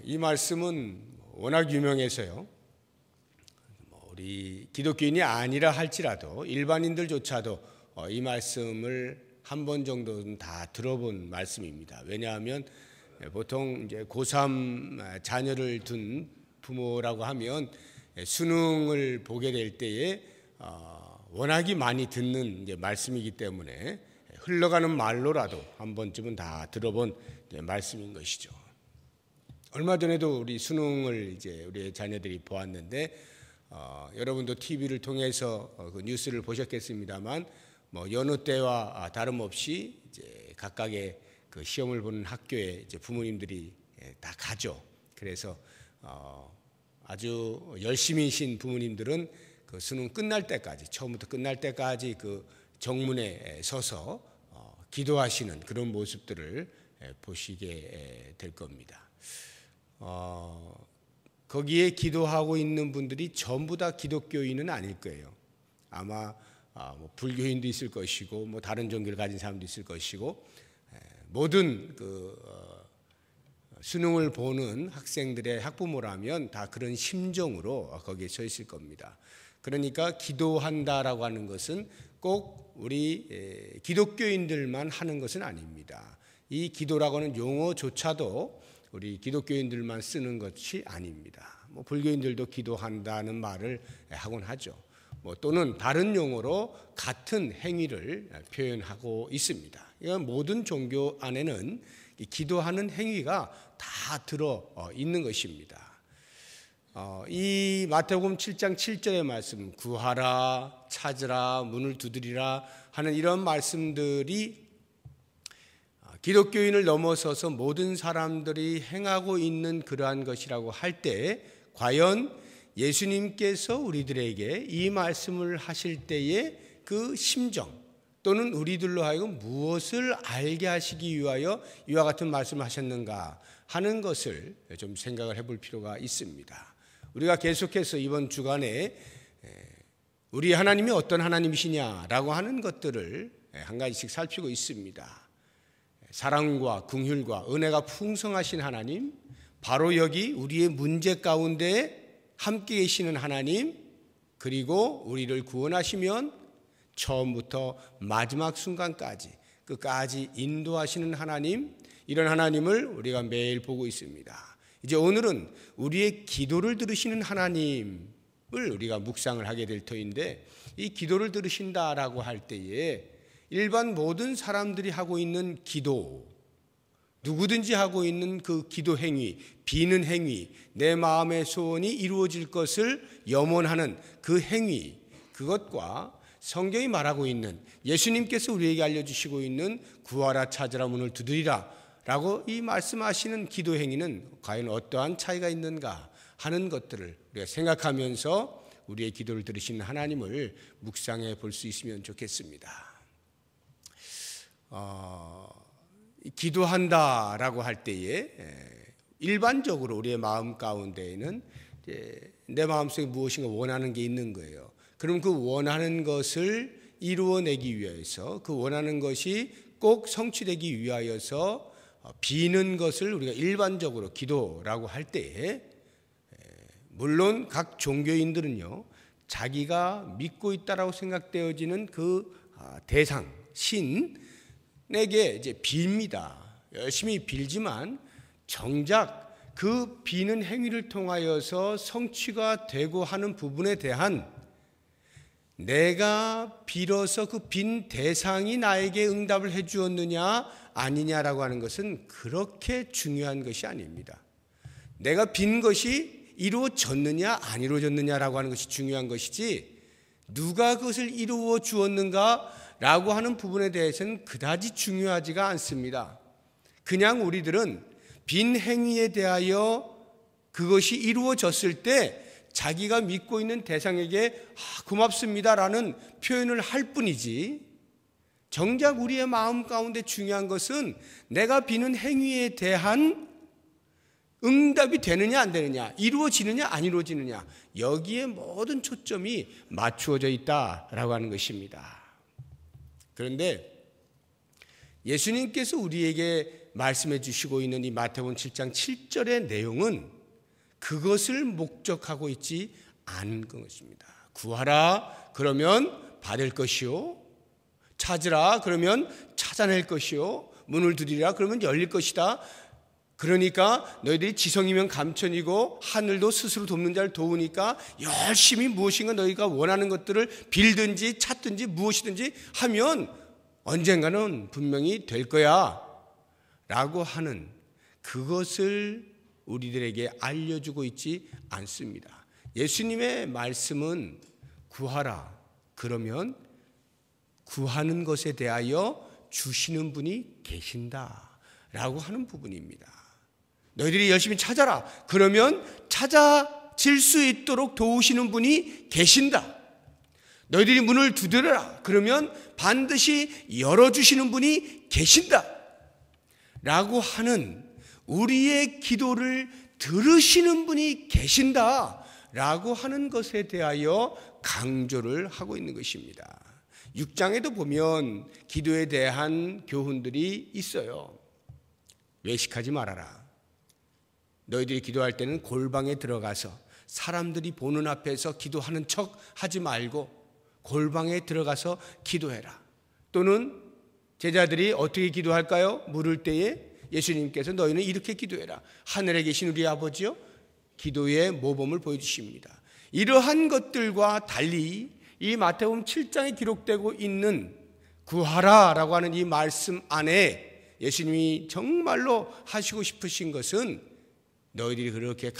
이 말씀은 워낙 유명해서요. 우리 기독교인이 아니라 할지라도 일반인들조차도 이 말씀을 한 번 정도는 다 들어본 말씀입니다. 왜냐하면 보통 이제 고3 자녀를 둔 부모라고 하면 수능을 보게 될 때에 워낙이 많이 듣는 이제 말씀이기 때문에 흘러가는 말로라도 한 번쯤은 다 들어본 말씀인 것이죠. 얼마 전에도 우리 수능을 이제 우리 자녀들이 보았는데 여러분도 TV를 통해서 그 뉴스를 보셨겠습니다만 여느 때와 다름없이 이제 각각의 그 시험을 보는 학교에 이제 부모님들이 다 가죠. 그래서 아주 열심히신 부모님들은 그 수능 끝날 때까지 처음부터 끝날 때까지 그 정문에 서서 기도하시는 그런 모습들을 보시게 될 겁니다. 거기에 기도하고 있는 분들이 전부 다 기독교인은 아닐 거예요. 아마 불교인도 있을 것이고 다른 종교를 가진 사람도 있을 것이고 모든 그 수능을 보는 학생들의 학부모라면 다 그런 심정으로 거기에 서 있을 겁니다. 그러니까 기도한다라고 하는 것은 꼭 우리 기독교인들만 하는 것은 아닙니다. 이 기도라고 하는 용어조차도 우리 기독교인들만 쓰는 것이 아닙니다. 불교인들도 기도한다는 말을 하곤 하죠. 또는 다른 용어로 같은 행위를 표현하고 있습니다. 이건 모든 종교 안에는 기도하는 행위가 다 들어 있는 것입니다. 이 마태복음 7장 7절의 말씀, 구하라, 찾으라, 문을 두드리라 하는 이런 말씀들이 기독교인을 넘어서서 모든 사람들이 행하고 있는 그러한 것이라고 할 때 과연 예수님께서 우리들에게 이 말씀을 하실 때의 그 심정 또는 우리들로 하여금 무엇을 알게 하시기 위하여 이와 같은 말씀을 하셨는가 하는 것을 좀 생각을 해볼 필요가 있습니다. 우리가 계속해서 이번 주간에 우리 하나님이 어떤 하나님이시냐라고 하는 것들을 한 가지씩 살피고 있습니다. 사랑과 긍휼과 은혜가 풍성하신 하나님, 바로 여기 우리의 문제 가운데 함께 계시는 하나님, 그리고 우리를 구원하시면 처음부터 마지막 순간까지 끝까지 인도하시는 하나님, 이런 하나님을 우리가 매일 보고 있습니다. 이제 오늘은 우리의 기도를 들으시는 하나님을 우리가 묵상을 하게 될 터인데, 이 기도를 들으신다라고 할 때에 일반 모든 사람들이 하고 있는 기도, 누구든지 하고 있는 그 기도 행위, 비는 행위, 내 마음의 소원이 이루어질 것을 염원하는 그 행위, 그것과 성경이 말하고 있는 예수님께서 우리에게 알려주시고 있는 구하라, 찾으라, 문을 두드리라 라고 이 말씀하시는 기도 행위는 과연 어떠한 차이가 있는가 하는 것들을 우리가 생각하면서 우리의 기도를 들으시는 하나님을 묵상해 볼 수 있으면 좋겠습니다. 기도한다라고 할 때에 일반적으로 우리의 마음 가운데에는 내 마음속에 무엇인가 원하는 게 있는 거예요. 그럼 그 원하는 것을 이루어내기 위해서, 그 원하는 것이 꼭 성취되기 위하여서 비는 것을 우리가 일반적으로 기도라고 할 때에, 물론 각 종교인들은요 자기가 믿고 있다라고 생각되어지는 그 대상, 신에게 이제 빕니다. 열심히 빌지만 정작 그 비는 행위를 통하여서 성취가 되고 하는 부분에 대한 내가 빌어서 그 빈 대상이 나에게 응답을 해 주었느냐 아니냐라고 하는 것은 그렇게 중요한 것이 아닙니다. 내가 빈 것이 이루어졌느냐 안 이루어졌느냐라고 하는 것이 중요한 것이지, 누가 그것을 이루어 주었는가라고 하는 부분에 대해서는 그다지 중요하지가 않습니다. 그냥 우리들은 빈 행위에 대하여 그것이 이루어졌을 때 자기가 믿고 있는 대상에게 고맙습니다라는 표현을 할 뿐이지, 정작 우리의 마음 가운데 중요한 것은 내가 비는 행위에 대한 응답이 되느냐 안 되느냐, 이루어지느냐 안 이루어지느냐, 여기에 모든 초점이 맞추어져 있다라고 하는 것입니다. 그런데 예수님께서 우리에게 말씀해 주시고 있는 이 마태복음 7장 7절의 내용은 그것을 목적하고 있지 않은 것입니다. 구하라 그러면 받을 것이요, 찾으라 그러면 찾아낼 것이요, 문을 두드리라 그러면 열릴 것이다. 그러니까 너희들이 지성이면 감천이고 하늘도 스스로 돕는 자를 도우니까 열심히 무엇인가 너희가 원하는 것들을 빌든지 찾든지 무엇이든지 하면 언젠가는 분명히 될 거야 라고 하는 그것을 우리들에게 알려주고 있지 않습니다. 예수님의 말씀은 구하라 그러면 구하는 것에 대하여 주시는 분이 계신다 라고 하는 부분입니다. 너희들이 열심히 찾아라 그러면 찾아질 수 있도록 도우시는 분이 계신다. 너희들이 문을 두드려라 그러면 반드시 열어주시는 분이 계신다 라고 하는, 우리의 기도를 들으시는 분이 계신다 라고 하는 것에 대하여 강조를 하고 있는 것입니다. 6장에도 보면 기도에 대한 교훈들이 있어요. 외식하지 말아라. 너희들이 기도할 때는 골방에 들어가서 사람들이 보는 앞에서 기도하는 척 하지 말고 골방에 들어가서 기도해라. 또는 제자들이 어떻게 기도할까요? 물을 때에 예수님께서 너희는 이렇게 기도해라. 하늘에 계신 우리 아버지요, 기도의 모범을 보여주십니다. 이러한 것들과 달리 이 마태복음 7장에 기록되고 있는 구하라라고 하는 이 말씀 안에 예수님이 정말로 하시고 싶으신 것은 너희들이 그렇게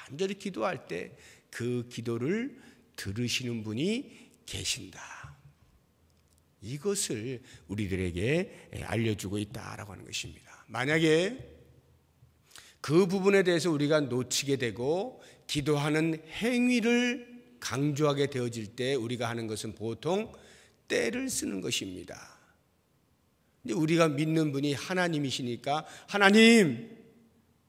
간절히 기도할 때 그 기도를 들으시는 분이 계신다. 이것을 우리들에게 알려주고 있다라고 하는 것입니다. 만약에 그 부분에 대해서 우리가 놓치게 되고 기도하는 행위를 강조하게 되어질 때 우리가 하는 것은 보통 때를 쓰는 것입니다. 우리가 믿는 분이 하나님이시니까 하나님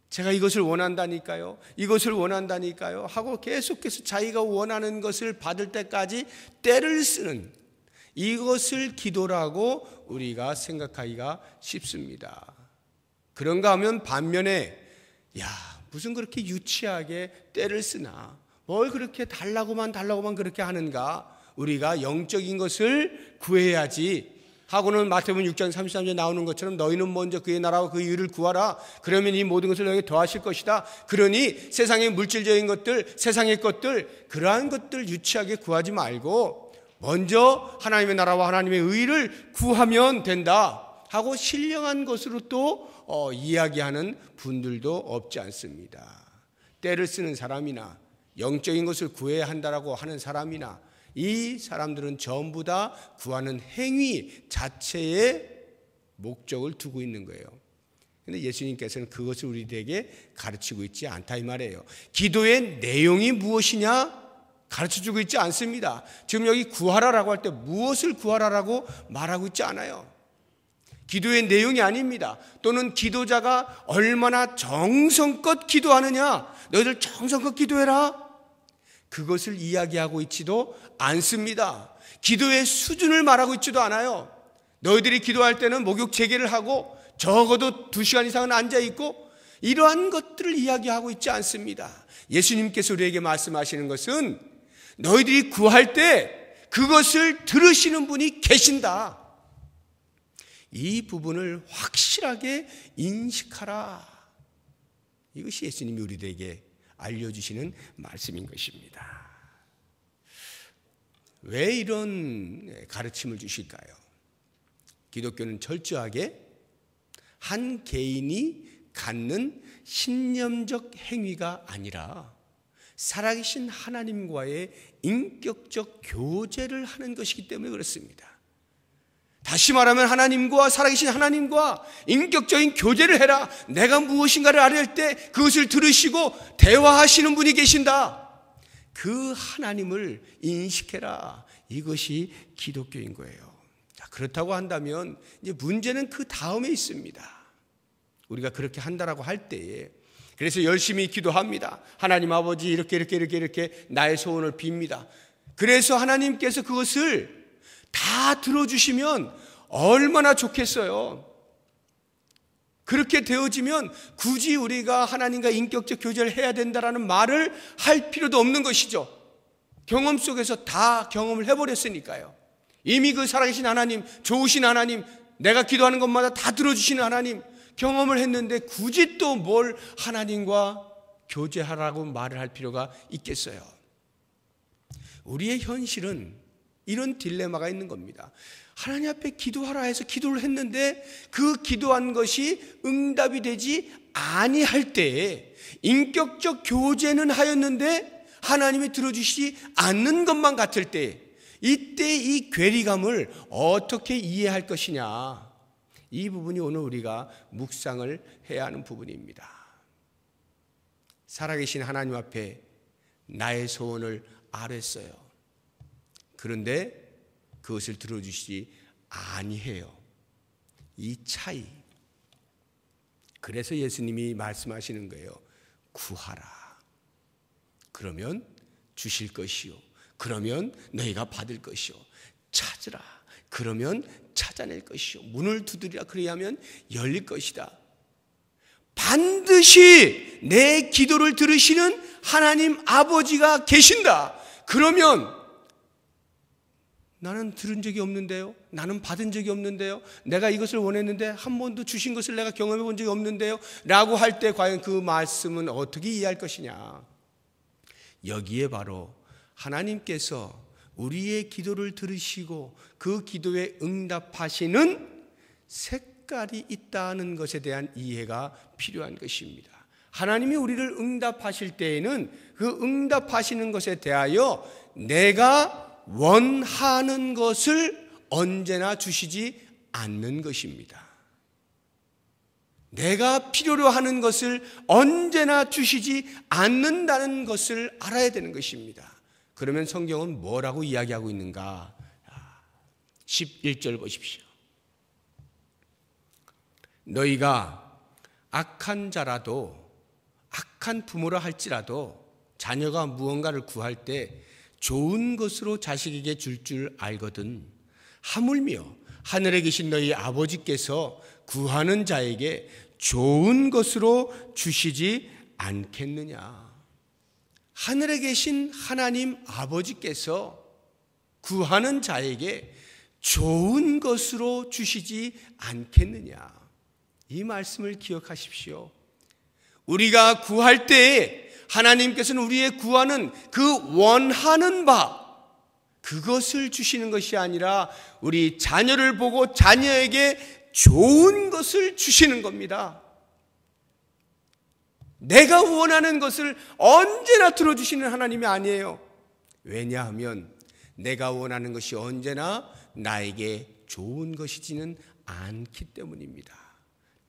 제가 이것을 원한다니까요, 이것을 원한다니까요 하고 계속해서 자기가 원하는 것을 받을 때까지 때를 쓰는 이것을 기도라고 우리가 생각하기가 쉽습니다. 그런가 하면 반면에 야 무슨 그렇게 유치하게 때를 쓰나, 뭘 그렇게 달라고만 그렇게 하는가, 우리가 영적인 것을 구해야지 하고는 마태복음 6장 33절에 나오는 것처럼 너희는 먼저 그의 나라와 그의 의를 구하라 그러면 이 모든 것을 너희에게 더하실 것이다. 그러니 세상의 물질적인 것들, 세상의 것들, 그러한 것들 유치하게 구하지 말고 먼저 하나님의 나라와 하나님의 의를 구하면 된다 하고 신령한 것으로 또 이야기하는 분들도 없지 않습니다. 때를 쓰는 사람이나 영적인 것을 구해야 한다라고 하는 사람이나 이 사람들은 전부 다 구하는 행위 자체에 목적을 두고 있는 거예요. 그런데 예수님께서는 그것을 우리에게 가르치고 있지 않다 이 말이에요. 기도의 내용이 무엇이냐 가르쳐주고 있지 않습니다. 지금 여기 구하라라고 할 때 무엇을 구하라라고 말하고 있지 않아요. 기도의 내용이 아닙니다. 또는 기도자가 얼마나 정성껏 기도하느냐, 너희들 정성껏 기도해라, 그것을 이야기하고 있지도 않습니다. 기도의 수준을 말하고 있지도 않아요. 너희들이 기도할 때는 목욕 재개를 하고 적어도 2시간 이상은 앉아있고 이러한 것들을 이야기하고 있지 않습니다. 예수님께서 우리에게 말씀하시는 것은 너희들이 구할 때 그것을 들으시는 분이 계신다. 이 부분을 확실하게 인식하라. 이것이 예수님이 우리들에게 알려주시는 말씀인 것입니다. 왜 이런 가르침을 주실까요? 기독교는 철저하게 한 개인이 갖는 신념적 행위가 아니라 살아계신 하나님과의 인격적 교제를 하는 것이기 때문에 그렇습니다. 다시 말하면 하나님과, 살아계신 하나님과 인격적인 교제를 해라. 내가 무엇인가를 아뢰할 때 그것을 들으시고 대화하시는 분이 계신다. 그 하나님을 인식해라. 이것이 기독교인 거예요. 자, 그렇다고 한다면 이제 문제는 그 다음에 있습니다. 우리가 그렇게 한다라고 할 때에, 그래서 열심히 기도합니다. 하나님 아버지 이렇게 나의 소원을 빕니다. 그래서 하나님께서 그것을 다 들어주시면 얼마나 좋겠어요. 그렇게 되어지면 굳이 우리가 하나님과 인격적 교제를 해야 된다라는 말을 할 필요도 없는 것이죠. 경험 속에서 다 경험을 해버렸으니까요. 이미 그 살아계신 하나님, 좋으신 하나님, 내가 기도하는 것마다 다 들어주시는 하나님 경험을 했는데 굳이 또 뭘 하나님과 교제하라고 말을 할 필요가 있겠어요. 우리의 현실은 이런 딜레마가 있는 겁니다. 하나님 앞에 기도하라 해서 기도를 했는데 그 기도한 것이 응답이 되지 아니할 때에 인격적 교제는 하였는데 하나님이 들어주시지 않는 것만 같을 때 이때 이 괴리감을 어떻게 이해할 것이냐, 이 부분이 오늘 우리가 묵상을 해야 하는 부분입니다. 살아계신 하나님 앞에 나의 소원을 아뢰었어요. 그런데 그것을 들어주시지 아니해요. 이 차이. 그래서 예수님이 말씀하시는 거예요. 구하라. 그러면 주실 것이요. 그러면 너희가 받을 것이요. 찾으라. 그러면 찾아낼 것이요. 문을 두드리라. 그리하면 열릴 것이다. 반드시 내 기도를 들으시는 하나님 아버지가 계신다. 그러면 나는 들은 적이 없는데요. 나는 받은 적이 없는데요. 내가 이것을 원했는데 한 번도 주신 것을 내가 경험해 본 적이 없는데요. 라고 할 때 과연 그 말씀은 어떻게 이해할 것이냐. 여기에 바로 하나님께서 우리의 기도를 들으시고 그 기도에 응답하시는 색깔이 있다는 것에 대한 이해가 필요한 것입니다. 하나님이 우리를 응답하실 때에는 그 응답하시는 것에 대하여 내가 원하는 것을 언제나 주시지 않는 것입니다. 내가 필요로 하는 것을 언제나 주시지 않는다는 것을 알아야 되는 것입니다. 그러면 성경은 뭐라고 이야기하고 있는가? 11절 보십시오. 너희가 악한 자라도, 악한 부모라 할지라도 자녀가 무언가를 구할 때 좋은 것으로 자식에게 줄 알거든. 하물며 하늘에 계신 너희 아버지께서 구하는 자에게 좋은 것으로 주시지 않겠느냐. 하늘에 계신 하나님 아버지께서 구하는 자에게 좋은 것으로 주시지 않겠느냐. 이 말씀을 기억하십시오. 우리가 구할 때에 하나님께서는 우리의 구하는 그 원하는 바, 그것을 주시는 것이 아니라 우리 자녀를 보고 자녀에게 좋은 것을 주시는 겁니다. 내가 원하는 것을 언제나 들어주시는 하나님이 아니에요. 왜냐하면 내가 원하는 것이 언제나 나에게 좋은 것이지는 않기 때문입니다.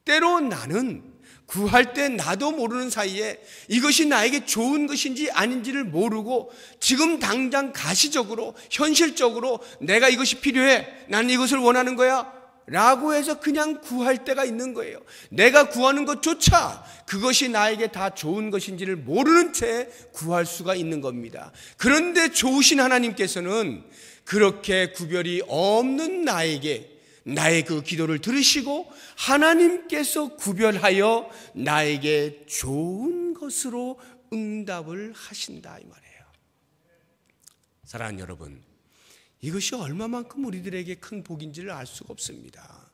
때로 나는 구할 때 나도 모르는 사이에 이것이 나에게 좋은 것인지 아닌지를 모르고 지금 당장 가시적으로 현실적으로 내가 이것이 필요해, 나는 이것을 원하는 거야 라고 해서 그냥 구할 때가 있는 거예요. 내가 구하는 것조차 그것이 나에게 다 좋은 것인지를 모르는 채 구할 수가 있는 겁니다. 그런데 좋으신 하나님께서는 그렇게 구별이 없는 나에게 나의 그 기도를 들으시고 하나님께서 구별하여 나에게 좋은 것으로 응답을 하신다, 이 말이에요. 사랑하는 여러분, 이것이 얼마만큼 우리들에게 큰 복인지를 알 수가 없습니다.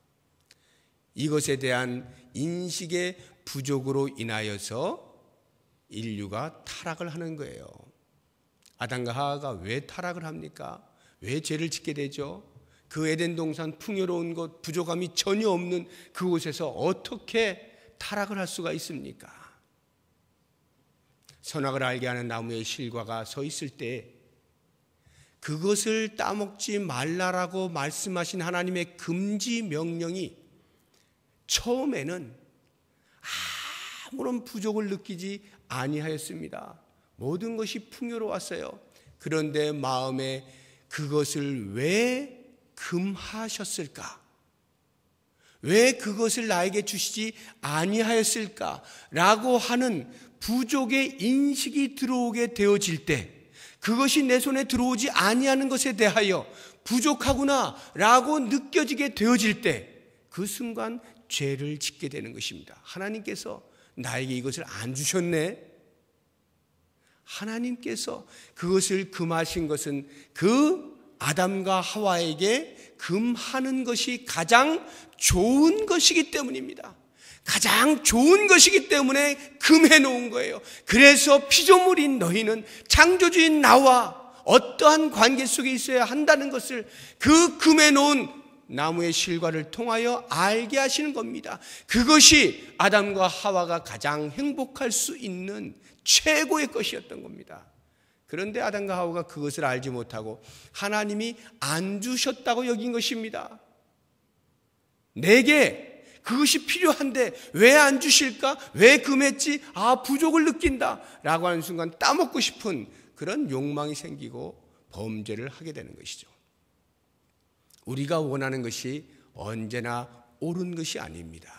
이것에 대한 인식의 부족으로 인하여서 인류가 타락을 하는 거예요. 아담과 하와가 왜 타락을 합니까? 왜 죄를 짓게 되죠? 그 에덴 동산 풍요로운 곳, 부족함이 전혀 없는 그곳에서 어떻게 타락을 할 수가 있습니까? 선악을 알게 하는 나무의 실과가 서 있을 때 그것을 따먹지 말라라고 말씀하신 하나님의 금지 명령이 처음에는 아무런 부족을 느끼지 아니하였습니다. 모든 것이 풍요로웠어요. 그런데 마음에 그것을 왜 금하셨을까? 왜 그것을 나에게 주시지 아니하였을까? 라고 하는 부족의 인식이 들어오게 되어질 때, 그것이 내 손에 들어오지 아니하는 것에 대하여 부족하구나 라고 느껴지게 되어질 때, 그 순간 죄를 짓게 되는 것입니다. 하나님께서 나에게 이것을 안 주셨네. 하나님께서 그것을 금하신 것은 그 아담과 하와에게 금하는 것이 가장 좋은 것이기 때문입니다. 가장 좋은 것이기 때문에 금해 놓은 거예요. 그래서 피조물인 너희는 창조주인 나와 어떠한 관계 속에 있어야 한다는 것을 그 금해 놓은 나무의 실과를 통하여 알게 하시는 겁니다. 그것이 아담과 하와가 가장 행복할 수 있는 최고의 것이었던 겁니다. 그런데 아담과 하와가 그것을 알지 못하고 하나님이 안 주셨다고 여긴 것입니다. 내게 그것이 필요한데 왜 안 주실까? 왜 금했지? 부족을 느낀다 라고 하는 순간 따먹고 싶은 그런 욕망이 생기고 범죄를 하게 되는 것이죠. 우리가 원하는 것이 언제나 옳은 것이 아닙니다.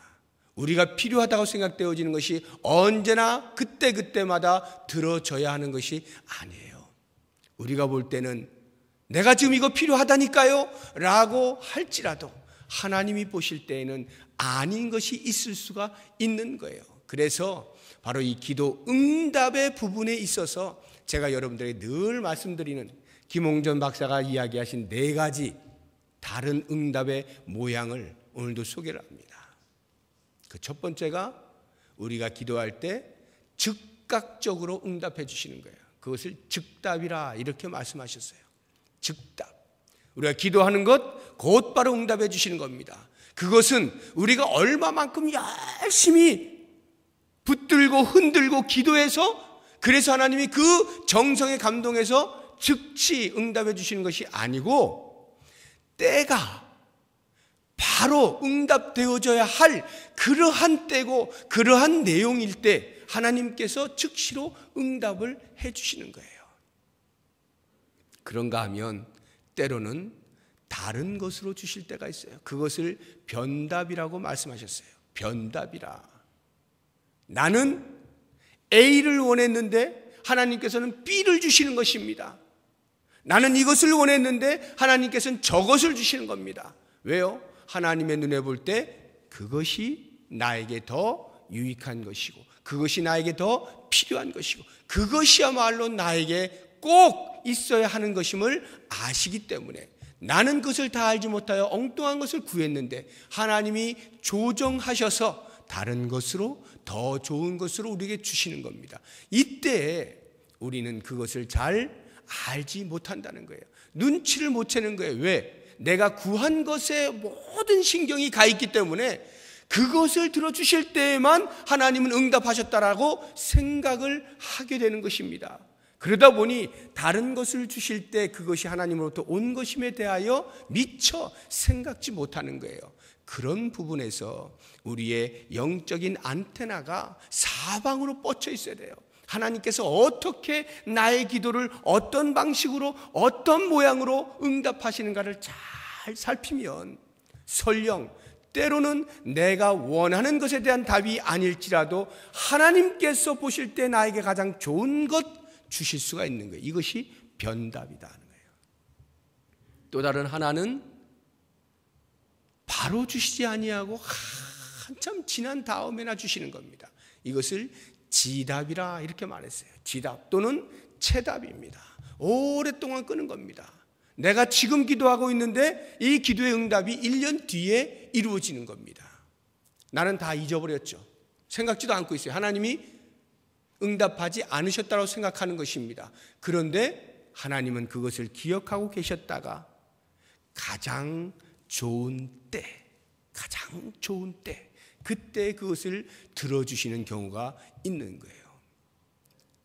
우리가 필요하다고 생각되어지는 것이 언제나 그때그때마다 들어져야 하는 것이 아니에요. 우리가 볼 때는 내가 지금 이거 필요하다니까요 라고 할지라도 하나님이 보실 때에는 아닌 것이 있을 수가 있는 거예요. 그래서 바로 이 기도 응답의 부분에 있어서 제가 여러분들에게 늘 말씀드리는 김홍전 박사가 이야기하신 4가지 다른 응답의 모양을 오늘도 소개를 합니다. 그 첫 번째가 우리가 기도할 때 즉각적으로 응답해 주시는 거예요. 그것을 즉답이라 이렇게 말씀하셨어요. 즉답. 우리가 기도하는 것 곧바로 응답해 주시는 겁니다. 그것은 우리가 얼마만큼 열심히 붙들고 흔들고 기도해서 그래서 하나님이 그 정성에 감동해서 즉시 응답해 주시는 것이 아니고 때가 바로 응답되어져야 할 그러한 때고 그러한 내용일 때 하나님께서 즉시로 응답을 해 주시는 거예요. 그런가 하면 때로는 다른 것으로 주실 때가 있어요. 그것을 변답이라고 말씀하셨어요. 변답이라. 나는 A를 원했는데 하나님께서는 B를 주시는 것입니다. 나는 이것을 원했는데 하나님께서는 저것을 주시는 겁니다. 왜요? 하나님의 눈에 볼 때 그것이 나에게 더 유익한 것이고 그것이 나에게 더 필요한 것이고 그것이야말로 나에게 꼭 있어야 하는 것임을 아시기 때문에 나는 그것을 다 알지 못하여 엉뚱한 것을 구했는데 하나님이 조정하셔서 다른 것으로 더 좋은 것으로 우리에게 주시는 겁니다. 이때 우리는 그것을 잘 알지 못한다는 거예요. 눈치를 못 채는 거예요. 왜? 내가 구한 것에 모든 신경이 가 있기 때문에 그것을 들어주실 때에만 하나님은 응답하셨다라고 생각을 하게 되는 것입니다. 그러다 보니 다른 것을 주실 때 그것이 하나님으로부터 온 것임에 대하여 미처 생각지 못하는 거예요. 그런 부분에서 우리의 영적인 안테나가 사방으로 뻗쳐 있어야 돼요. 하나님께서 어떻게 나의 기도를 어떤 방식으로 어떤 모양으로 응답하시는가를 잘 살피면 설령 때로는 내가 원하는 것에 대한 답이 아닐지라도 하나님께서 보실 때 나에게 가장 좋은 것 주실 수가 있는 거예요. 이것이 변답이다 하는 거예요. 또 다른 하나는 바로 주시지 아니하고 한참 지난 다음에나 주시는 겁니다. 이것을 지답이라 이렇게 말했어요. 지답 또는 채답입니다. 오랫동안 끄는 겁니다. 내가 지금 기도하고 있는데 이 기도의 응답이 1년 뒤에 이루어지는 겁니다. 나는 다 잊어버렸죠. 생각지도 않고 있어요. 하나님이 응답하지 않으셨다고 생각하는 것입니다. 그런데 하나님은 그것을 기억하고 계셨다가 가장 좋은 때, 그때 그것을 들어주시는 경우가 있는 거예요.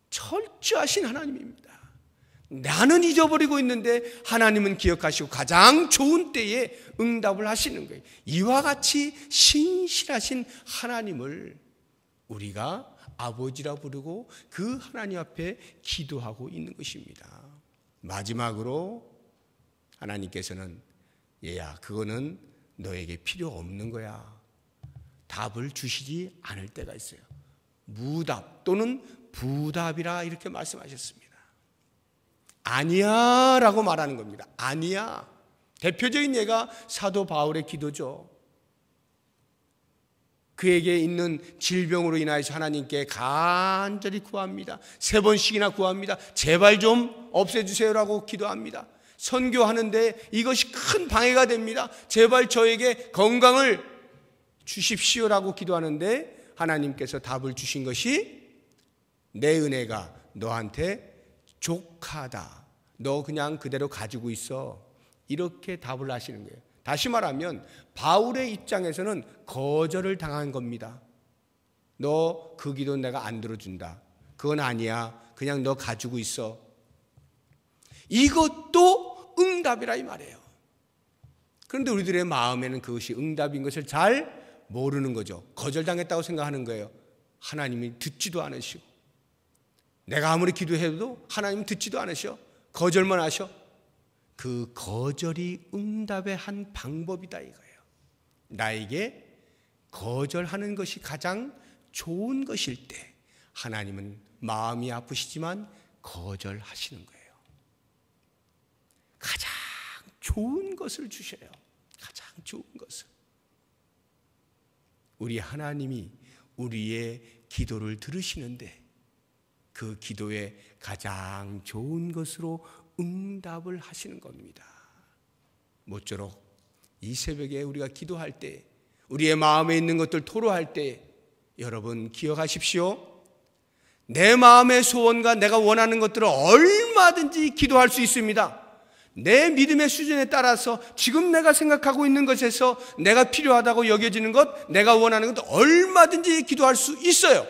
철저하신 하나님입니다. 나는 잊어버리고 있는데 하나님은 기억하시고 가장 좋은 때에 응답을 하시는 거예요. 이와 같이 신실하신 하나님을 우리가 아버지라 부르고 그 하나님 앞에 기도하고 있는 것입니다. 마지막으로 하나님께서는 얘야, 그거는 너에게 필요 없는 거야. 답을 주시지 않을 때가 있어요. 무답 또는 부답이라 이렇게 말씀하셨습니다. 아니야 라고 말하는 겁니다. 아니야. 대표적인 예가 사도 바울의 기도죠. 그에게 있는 질병으로 인하여서 하나님께 간절히 구합니다. 3번씩이나 구합니다. 제발 좀 없애주세요라고 기도합니다. 선교하는데 이것이 큰 방해가 됩니다. 제발 저에게 건강을 주십시오라고 기도하는데 하나님께서 답을 주신 것이 내 은혜가 너한테 족하다. 너 그냥 그대로 가지고 있어. 이렇게 답을 하시는 거예요. 다시 말하면 바울의 입장에서는 거절을 당한 겁니다. 너 그 기도 내가 안 들어준다. 그건 아니야. 그냥 너 가지고 있어. 이것도 응답이라 이 말이에요. 그런데 우리들의 마음에는 그것이 응답인 것을 잘 모르는 거죠. 거절당했다고 생각하는 거예요. 하나님이 듣지도 않으시고 내가 아무리 기도해도 하나님은 듣지도 않으셔. 거절만 하셔. 그 거절이 응답의 한 방법이다 이거예요. 나에게 거절하는 것이 가장 좋은 것일 때 하나님은 마음이 아프시지만 거절하시는 거예요. 가장 좋은 것을 주셔요. 가장 좋은 것을. 우리 하나님이 우리의 기도를 들으시는데 그 기도의 가장 좋은 것으로 응답을 하시는 겁니다. 모쪼록 이 새벽에 우리가 기도할 때, 우리의 마음에 있는 것들 토로할 때 여러분 기억하십시오. 내 마음의 소원과 내가 원하는 것들을 얼마든지 기도할 수 있습니다. 내 믿음의 수준에 따라서 지금 내가 생각하고 있는 것에서 내가 필요하다고 여겨지는 것, 내가 원하는 것 얼마든지 기도할 수 있어요.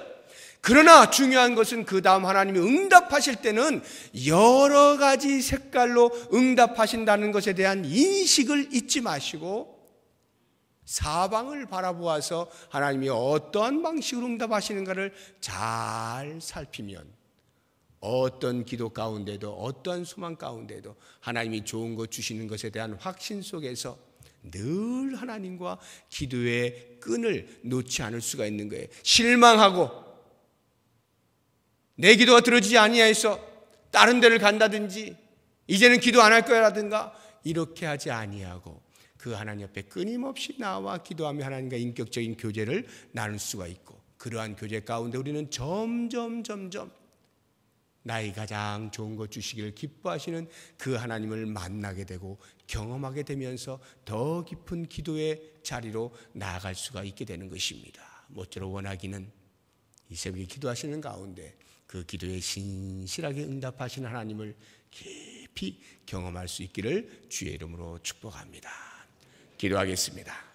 그러나 중요한 것은 그 다음 하나님이 응답하실 때는 여러 가지 색깔로 응답하신다는 것에 대한 인식을 잊지 마시고 사방을 바라보아서 하나님이 어떠한 방식으로 응답하시는가를 잘 살피면 어떤 기도 가운데도 어떠한 소망 가운데도 하나님이 좋은 것 주시는 것에 대한 확신 속에서 늘 하나님과 기도의 끈을 놓지 않을 수가 있는 거예요. 실망하고 내 기도가 들어지지 아니하여서 다른 데를 간다든지 이제는 기도 안 할 거야라든가 이렇게 하지 아니하고 그 하나님 앞에 끊임없이 나와 기도하며 하나님과 인격적인 교제를 나눌 수가 있고 그러한 교제 가운데 우리는 점점 나의 가장 좋은 것 주시기를 기뻐하시는 그 하나님을 만나게 되고 경험하게 되면서 더 깊은 기도의 자리로 나아갈 수가 있게 되는 것입니다. 모쪼록 원하기는 이 새벽에 기도하시는 가운데 그 기도에 신실하게 응답하시는 하나님을 깊이 경험할 수 있기를 주의 이름으로 축복합니다. 기도하겠습니다.